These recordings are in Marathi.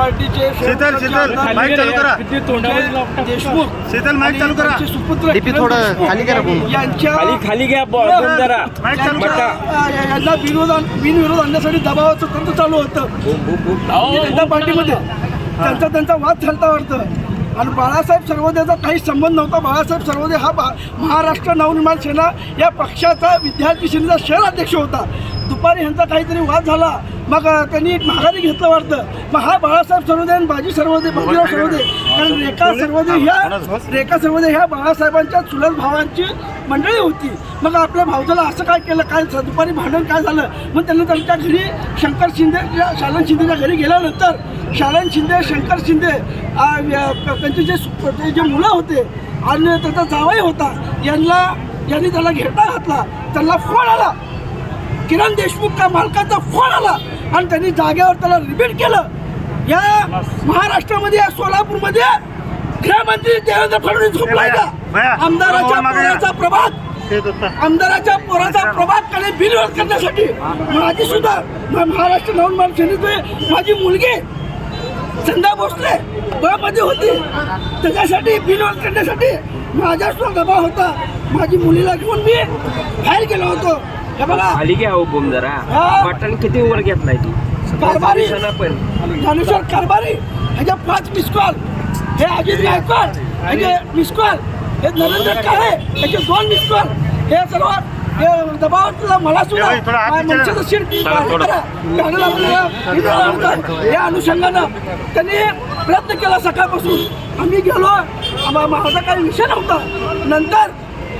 पार्टीचे शीतल माईक चालू करा. देशमुख शीतल माईक चालू करा. सुपुत्र थोडं खाली करा यांच्या खाली घ्या जरा. माईक चालू करा. यांना बिनविरोध आणण्यासाठी दबावाचं तंत्र चालू होतं भारतीय जनता पार्टीमध्ये. त्यांचा वाद चालता वाटतं. आणि बाळासाहेब सर्वोदयाचा काही संबंध नव्हता. बाळासाहेब सर्वोदय हा महाराष्ट्र नवनिर्माण सेना या पक्षाचा विद्यार्थी सेनेचा शहर अध्यक्ष होता. दुपारी ह्यांचा काहीतरी वाद झाला, मग त्यांनी माघारी घेतलं वाटतं. मग हा बाळासाहेब सर्वोदय आणि बाजीराव सर्वोदय, कारण रेखा सर्वोदय ह्या बाळासाहेबांच्या चुलत भावांची मंडळी होती. मग आपल्या भावजाला असं काय केलं, काय दुपारी भांडण काय झालं. मग त्यांनी त्यांच्या घरी शालन शिंदेच्या घरी गेल्यानंतर शालन शिंदे, शंकर शिंदे त्यांचे जे मुलं होते आणि त्याचा जावई होता यांनी त्याला घेरता घातला. त्यांना फोन आला, किरण देशमुख का मालकाचा फोन आला आणि त्यांनी जागेवर त्याला रिपीट केलं. या महाराष्ट्रामध्ये या सोलापूरमध्ये गृहमंत्री देवेंद्र फडणवीस झोपलाय का? आमदाराच्या पोराचा प्रभाग त्याने बिनविरोध करण्यासाठी माझी सुद्धा महाराष्ट्र नवनिर्माण सेनेचे माझी मुलगी संध्या भोसले मध्ये होती. त्याच्यासाठी बिनविरोध करण्यासाठी माझ्या सुद्धा दबाव होता. माझी मुलीला घेऊन मी बाहेर गेलो होतो. हे बघा खाली घ्या हो बोम जरा. बटन किती वर घेतलाय ती कारभारी ज्ञानेश्वर कारभारी ह्याचे 5 मिस कॉल, हे अजित गायकवाड ह्याचे मिस कॉल, हे नरेंद्र काळे ह्याचे 2 मिस कॉल, हे सर्व हे दबाव मला सुद्धा मनसेचं सीट या अनुषंगानं त्यांनी प्रयत्न केला. सकाळपासून आम्ही गेलो, माझा काही विषय नव्हता. नंतर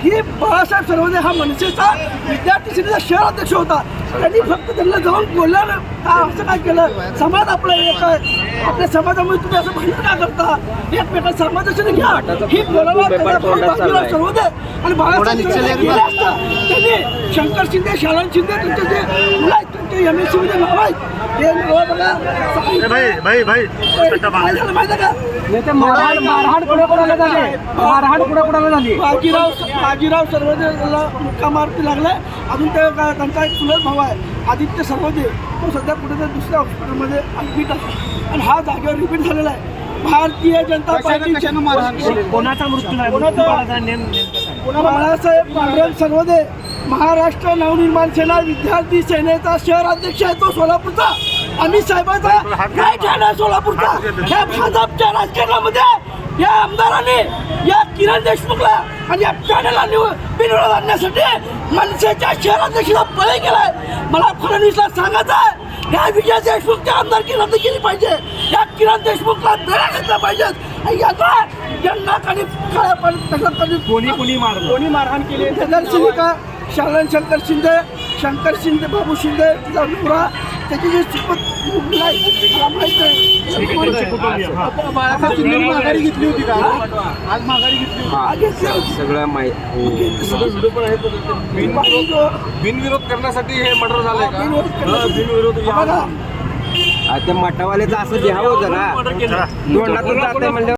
ही बाळासाहेब सर्वोदय हा मनसेचा विद्यार्थी सेनेचा शहर अध्यक्ष होता. त्यांनी फक्त त्यांना जाऊन बोलल्यानं असं काय केलं, समाज आपला एक आहे, आपल्या समाजामध्ये तुम्ही असं भांडण का करता, एकमेका समाजाशी घ्या. ही बोलायला सर्वोदय आणि बाळासाहेब त्यांनी शंकर शिंदे, शालन शिंदे त्यांचे जे मुलं आहेत त्यांचे MSC मध्ये नाव आहेत, हे नाव बघा. काय झालं माहिती का? मारहाण कुणाला झाली? बाजीराव सर्वोदयला मुक्का मारती लागलाय. अजून त्यांचा एक चुलत भाऊ आहे आदित्य सर्वोदय, तो सध्या कुठेतरी दुसऱ्या हॉस्पिटलमध्ये ॲडमिट आहे आणि हा जागेवर रिपीट झालेला आहे. भारतीय जनता पार्टीच्या कोणाचा मृत्यू नाही, बाळासाहेब पांडुरंग सर्वोदय महाराष्ट्र नवनिर्माण सेना विद्यार्थी सेनेचा शहर अध्यक्ष आहे. तो सोलापूरचा अमित साहेबांचा राईट हँड आहे सोलापूरचा. या भाजपच्या राजकारणामध्ये या आमदाराने या किरण देशमुखला आणि या पॅनलला बिनविरोध आणण्यासाठी मनसेच्या शहर अध्यक्षाला पळे केलाय. मला फडणवीसला सांगायचं आहे, या विजय देशमुखच्या आमदारकी रद्द केली पाहिजे. या किरण देशमुखला दरा घेतला पाहिजे. यांना कोणी मारहाण केली. का शालन शंकर शिंदे बाबू शिंदे तिचा नवरा, त्याची जी माहिती माघारी घेतली होती का? आज माघारी घेतली सगळं माहिती. बिनविरोध करण्यासाठी हे मर्डर झालंय का? त्या मठावाल्याचं असं घ्यावं जरा, तोंडातून जाते म्हणजे